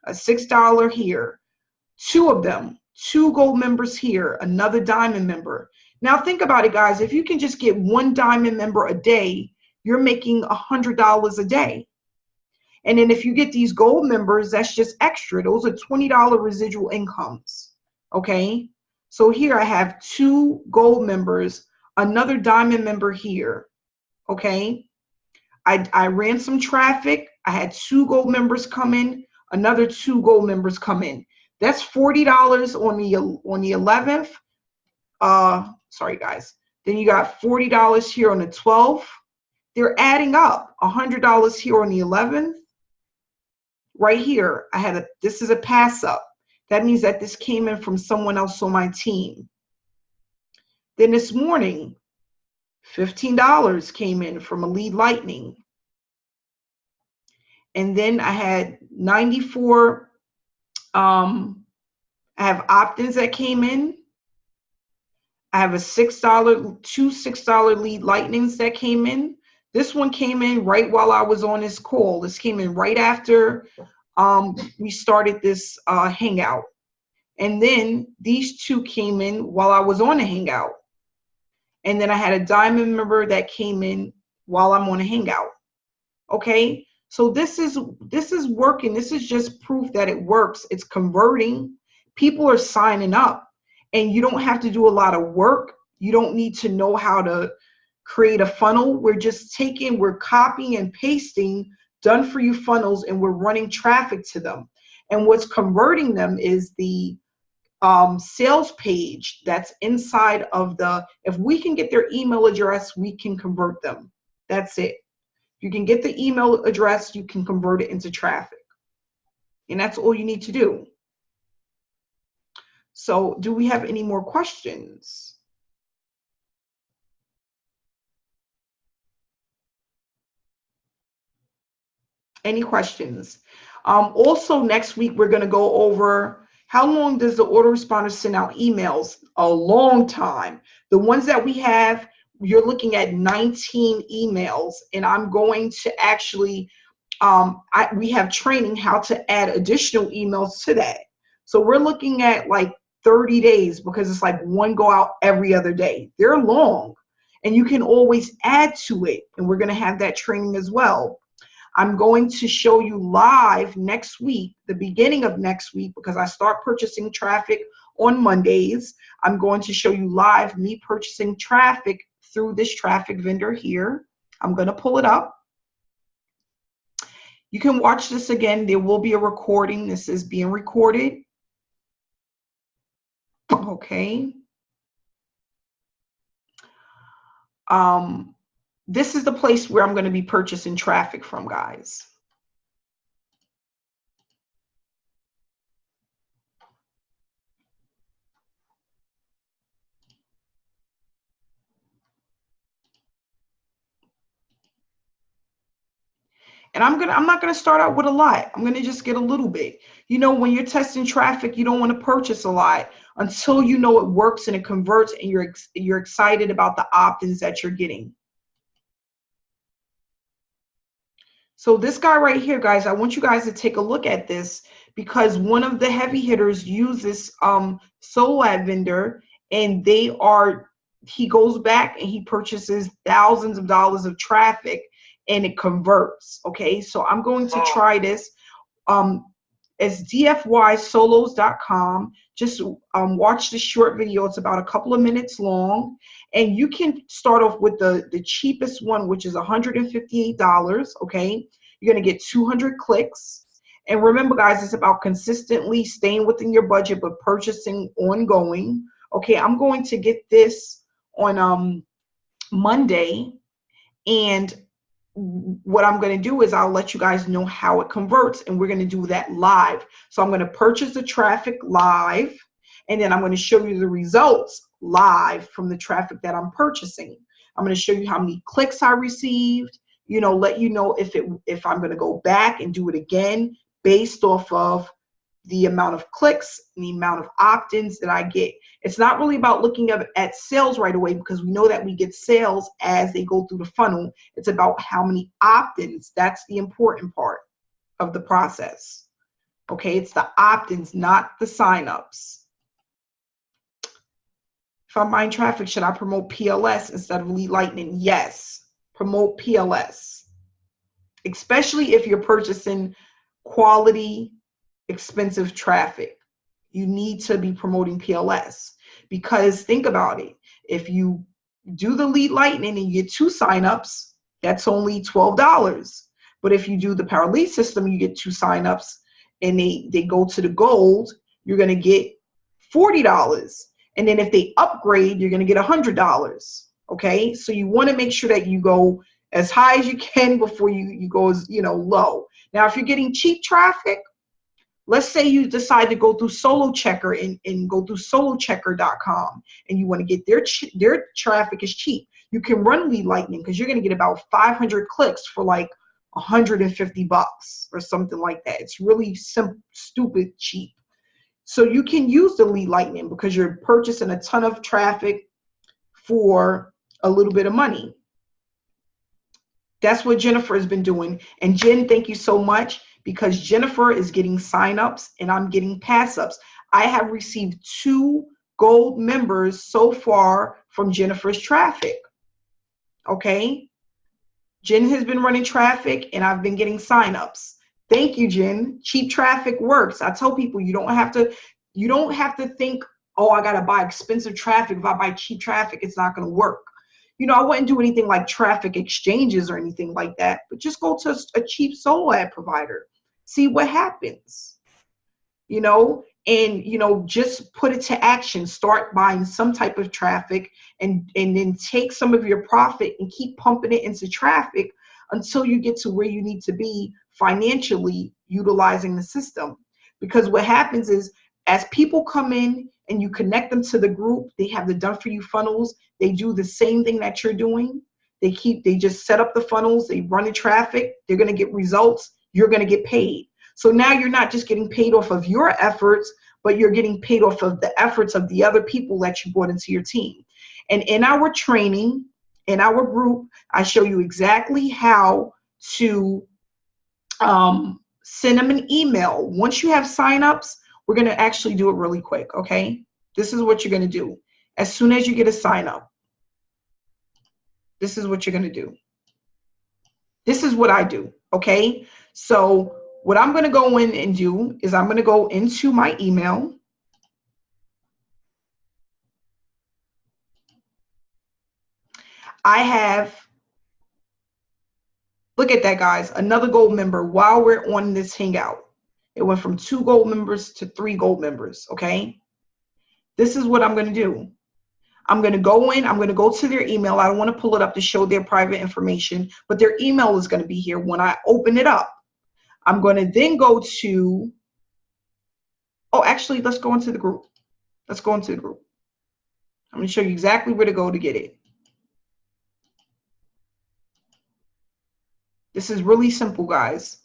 a $6 here, 2 of them, 2 gold members here, another diamond member. Now think about it, guys. If you can just get 1 diamond member a day, you're making $100 a day. And then if you get these gold members, that's just extra. Those are $20 residual incomes. Okay. So here I have 2 gold members, another diamond member here. Okay. I ran some traffic. I had 2 gold members come in, another 2 gold members come in. That's $40 on the 11th. Sorry guys. Then you got $40 here on the 12th. They're adding up. $100 here on the 11th. Right here, this is a pass up. That means that this came in from someone else on my team. Then this morning, $15 came in from a lead lightning. And then I had 94, I have opt-ins that came in. I have a $6, 2 $6 lead lightnings that came in. This one came in right while I was on this call. This came in right after we started this hangout. And then these 2 came in while I was on a hangout. And then I had a diamond member that came in while I'm on a hangout. Okay, so this is working. This is just proof that it works. It's converting. People are signing up, and you don't have to do a lot of work. You don't need to know how to create a funnel. We're copying and pasting done for you funnels, and we're running traffic to them. And what's converting them is the sales page that's inside of if we can get their email address, we can convert them. That's it. You can get the email address, you can convert it into traffic. And that's all you need to do. So do we have any more questions? Any questions? Also, next week, we're going to go over how long does the autoresponder send out emails? A long time. The ones that we have, you're looking at 19 emails, and I'm going to actually, we have training how to add additional emails to that. So we're looking at like 30 days because it's like one go out every other day. They're long, and you can always add to it, and we're going to have that training as well. I'm going to show you live next week, the beginning of next week, because I start purchasing traffic on Mondays. I'm going to show you live me purchasing traffic through this traffic vendor here. I'm going to pull it up. You can watch this again. There will be a recording. This is being recorded. Okay. This is the place where I'm going to be purchasing traffic from, guys. And I'm not going to start out with a lot. I'm going to just get a little bit. You know, when you're testing traffic, you don't want to purchase a lot until you know it works and it converts and you're excited about the opt-ins that you're getting. So this guy right here, guys, I want you guys to take a look at this because one of the heavy hitters uses solo ad vendor, and he goes back and he purchases thousands of dollars of traffic and it converts. Okay, so I'm going to try this. It's dfysolos.com. Just watch this short video. It's about a couple of minutes long, and you can start off with the cheapest one, which is $158. Okay, you're going to get 200 clicks. And remember, guys, it's about consistently staying within your budget but purchasing ongoing. Okay, I'm going to get this on Monday, and what I'm going to do is I'll let you guys know how it converts, and we're going to do that live. So I'm going to purchase the traffic live, and then I'm going to show you the results live from the traffic that I'm purchasing. I'm going to show you how many clicks I received, you know, let you know if I'm going to go back and do it again based off of the amount of clicks and the amount of opt-ins that I get. It's not really about looking at sales right away, because we know that we get sales as they go through the funnel. It's about how many opt-ins. That's the important part of the process. Okay, it's the opt-ins, not the sign-ups. If I'm buying traffic, should I promote PLS instead of lead lightning? Yes, promote PLS, especially if you're purchasing quality, expensive traffic. You need to be promoting PLS, because think about it. If you do the lead lightning and you get 2 signups, that's only $12. But if you do the power lead system, you get 2 signups and they go to the gold, you're going to get $40. And then if they upgrade, you're going to get $100. Okay, so you want to make sure that you go as high as you can before you go as, you know, low. Now, if you're getting cheap traffic, let's say you decide to go through Solo Checker and go through solochecker.com, and you want to get their traffic is cheap. You can run lead lightning because you're going to get about 500 clicks for like $150 or something like that. It's really stupid cheap. So you can use the lead lightning because you're purchasing a ton of traffic for a little bit of money. That's what Jennifer has been doing. And Jen, thank you so much, because Jennifer is getting signups and I'm getting pass-ups. I have received 2 gold members so far from Jennifer's traffic. Okay? Jen has been running traffic and I've been getting signups. Thank you, Jen. Cheap traffic works. I tell people you don't have to think, oh, I gotta buy expensive traffic. If I buy cheap traffic, it's not gonna work. You know, I wouldn't do anything like traffic exchanges or anything like that, but just go to a cheap solo ad provider. See what happens, you know, and, you know, just put it to action. Start buying some type of traffic and then take some of your profit and keep pumping it into traffic until you get to where you need to be financially utilizing the system. Because what happens is, as people come in and you connect them to the group, they have the done for you funnels. They do the same thing that you're doing. They just set up the funnels. They run the traffic. They're going to get results. You're going to get paid. So now you're not just getting paid off of your efforts, but you're getting paid off of the efforts of the other people that you brought into your team. And in our training, in our group, I show you exactly how to send them an email. Once you have signups, we're going to actually do it really quick, okay? This is what you're going to do. As soon as you get a sign up, this is what you're going to do. This is what I do, okay? So what I'm going to go in and do is I'm going to go into my email. I have, look at that, guys, another gold member while we're on this Hangout. It went from 2 gold members to 3 gold members, okay? This is what I'm going to do. I'm going to go in, I'm going to go to their email. I don't want to pull it up to show their private information, but their email is going to be here when I open it up. I'm going to then go to, oh, actually, let's go into the group. Let's go into the group. I'm going to show you exactly where to go to get it. This is really simple, guys.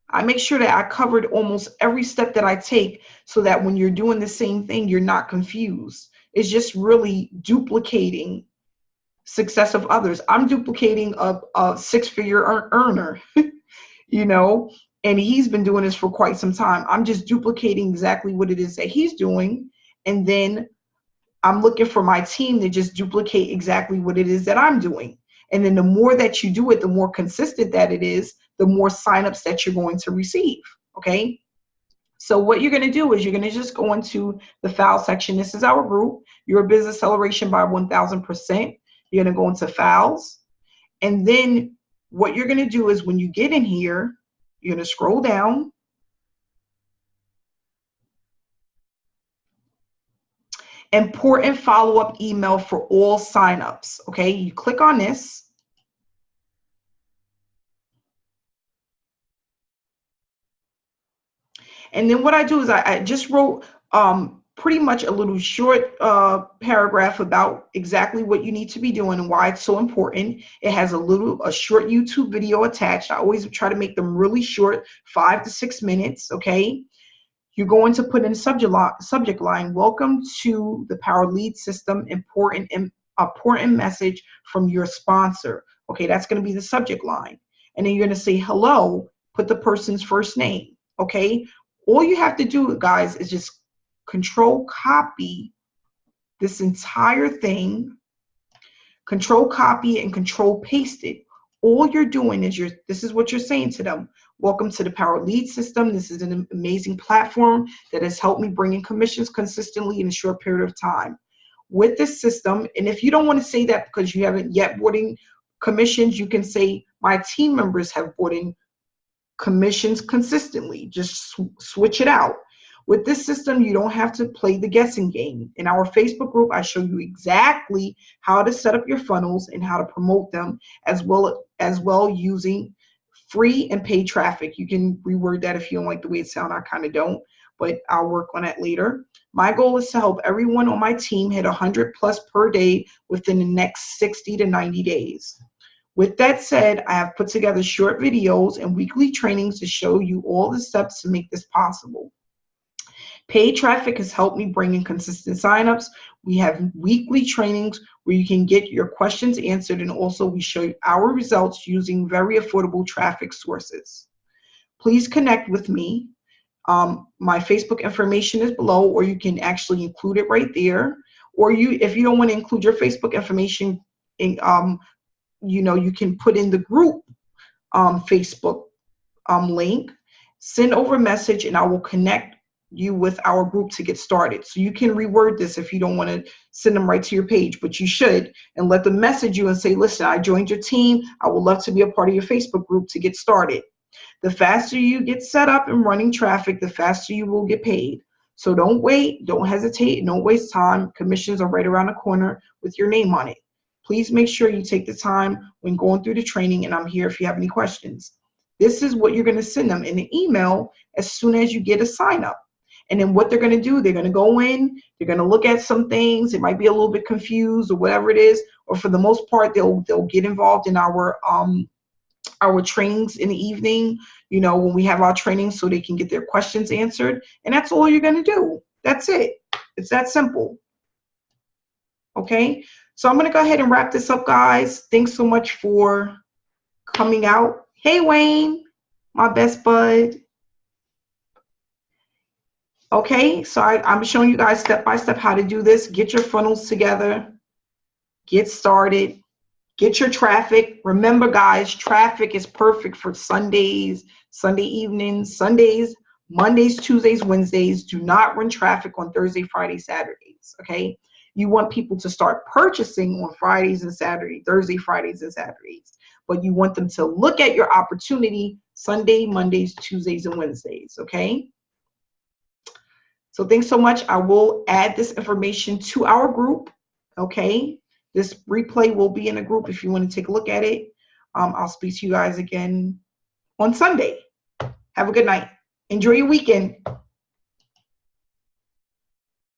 I make sure that I covered almost every step that I take so that when you're doing the same thing, you're not confused. It's just really duplicating success of others. I'm duplicating a six-figure earner, you know, and he's been doing this for quite some time. I'm just duplicating exactly what it is that he's doing. And then I'm looking for my team to just duplicate exactly what it is that I'm doing. And then the more that you do it, the more consistent that it is, the more signups that you're going to receive. Okay. So what you're going to do is you're going to just go into the file section. This is our group, your business acceleration by 1000%. You're going to go into files. And then what you're going to do is when you get in here, you're going to scroll down. Important follow-up email for all signups. Okay, you click on this. And then what I do is I just wrote pretty much a little short paragraph about exactly what you need to be doing and why it's so important. It has a short YouTube video attached. I always try to make them really short, 5 to 6 minutes, okay? You're going to put in subject line, welcome to the Power Lead System, important message from your sponsor. Okay, that's going to be the subject line. And then you're going to say hello, put the person's first name, okay? All you have to do, guys, is just control copy this entire thing, control copy and control paste it. All you're doing is this is what you're saying to them. Welcome to the Power Lead System. This is an amazing platform that has helped me bring in commissions consistently in a short period of time. With this system, and if you don't want to say that because you haven't yet brought in commissions, you can say my team members have brought in commissions consistently. Just switch it out. With this system, you don't have to play the guessing game. In our Facebook group, I show you exactly how to set up your funnels and how to promote them, as well using free and paid traffic. You can reword that if you don't like the way it sounds. I kind of don't, but I'll work on that later. My goal is to help everyone on my team hit 100 plus per day within the next 60 to 90 days. With that said, I have put together short videos and weekly trainings to show you all the steps to make this possible. Paid traffic has helped me bring in consistent signups. We have weekly trainings where you can get your questions answered, and also we show you our results using very affordable traffic sources. Please connect with me. My Facebook information is below, or you can actually include it right there. Or if you don't want to include your Facebook information, you can put in the group Facebook link, send over a message, and I will connect you with our group to get started. So you can reword this if you don't want to send them right to your page, but you should, and let them message you and say, listen, I joined your team. I would love to be a part of your Facebook group to get started. The faster you get set up and running traffic, the faster you will get paid. So don't wait, don't hesitate, don't waste time. Commissions are right around the corner with your name on it. Please make sure you take the time when going through the training, and I'm here if you have any questions. This is what you're going to send them in an email as soon as you get a sign up. And then what they're going to do, they're going to go in, they're going to look at some things. It might be a little bit confused or whatever it is, or for the most part, they'll get involved in our trainings in the evening, when we have our trainings, so they can get their questions answered. And that's all you're going to do. That's it. It's that simple. Okay. So I'm going to go ahead and wrap this up, guys. Thanks so much for coming out. Hey, Wayne, my best bud. Okay, so I'm showing you guys step by step how to do this. Get your funnels together, get started, get your traffic. Remember, guys, traffic is perfect for Sundays, Sunday evenings, Sundays, Mondays, Tuesdays, Wednesdays. Do not run traffic on Thursday, Friday, Saturdays, okay? You want people to start purchasing on Fridays and Saturdays, Thursday, Fridays, and Saturdays. But you want them to look at your opportunity Sunday, Mondays, Tuesdays, and Wednesdays, okay? So thanks so much. I will add this information to our group, okay? This replay will be in a group if you want to take a look at it. I'll speak to you guys again on Sunday. Have a good night. Enjoy your weekend.